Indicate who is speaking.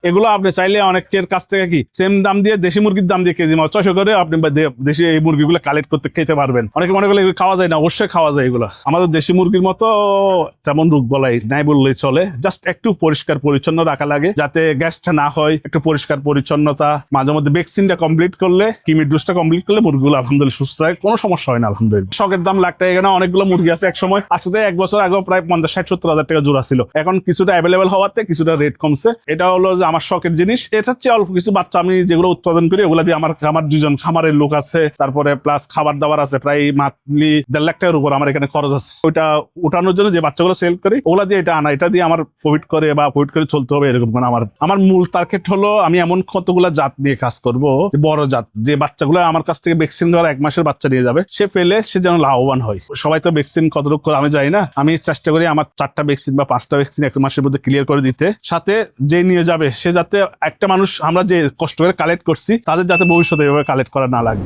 Speaker 1: এগুলো আপনি চাইলে অনেকের কাছ থেকে কি সেম দাম দিয়ে দেশি মুরগির দাম দিয়ে কেজি 600 করে আপনি দেশি এই মুরগিগুলো কালেক্ট করতে খেতে পারবেন। অনেকে মনে করলে খাওয়া যায় না, অবশ্যই খাওয়া যায় এগুলো। আমাদের দেশি মুরগির মতো তেমন রোগ বলাই নাই বললেই চলে, জাস্ট একটু পরিষ্কার পরিচ্ছন্ন রাখা লাগে যাতে গ্যাসটা না হয়। একটু পরিষ্কার পরিচ্ছন্নতা, মাঝে মধ্যে ভ্যাকসিনটা কমপ্লিট করলে, কিমির ডোজটা কমপ্লিট করলে মুরগিগুলো আলহামদুলিল্লাহ সুস্থ থাকে, কোনো সমস্যা হয় না আলহামদুলিল্লাহ। শখের দাম লাখ টাকা কেনা অনেকগুলো মুরগি আছে। এক সময় আসতে 1 বছর আগে প্রায় 50-60-70 হাজার টাকা জোড়া ছিল, এখন কিছুটা অ্যাভেলেবেল হওয়াতে কিছুটা রেট কমছে। এটা হলো যে আমার শখের জিনিস। এটা হচ্ছে অল্প কিছু বাচ্চা আমি যেগুলো উৎপাদন করি ওগুলা দিয়ে আমার 2জন খামারের লোক আছে, তারপরে প্লাস খাবার দাবার আছে, প্রায় মান্থলি 1.5 লাখ টাকার উপর আমার এখানে খরচ আছে। ওইটা উঠানোর জন্য যে বাচ্চাগুলো সেল করি ওগুলা দিয়ে এটা আনা, এটা দিয়ে আমার প্রফিট করে বা প্রফিট করে চলতে হবে এরকম। মানে আমার মূল টার্গেট হলো আমি এমন কতগুলা জাত নিয়ে কাজ করব, বড় জাত, যে বাচ্চাগুলো আমার কাছ থেকে ভ্যাকসিন দেওয়ার 1 মাসের বাচ্চা নিয়ে যাবে, সে ফেলে সে যেন লাভবান হয়। সবাই তো ভ্যাকসিন কতটুকু করে আমি জানি না, আমি চেষ্টা করি আমার 4টা ভ্যাকসিন বা 5টা ভ্যাকসিন 1 মাসের মধ্যে ক্লিয়ার করে দিতে, সাথে যে নিয়ে যাবে সে যাতে একটা মানুষ আমরা যে কষ্ট করে কালেক্ট করছি তাদের যাতে ভবিষ্যতে এভাবে কালেক্ট করা না লাগে।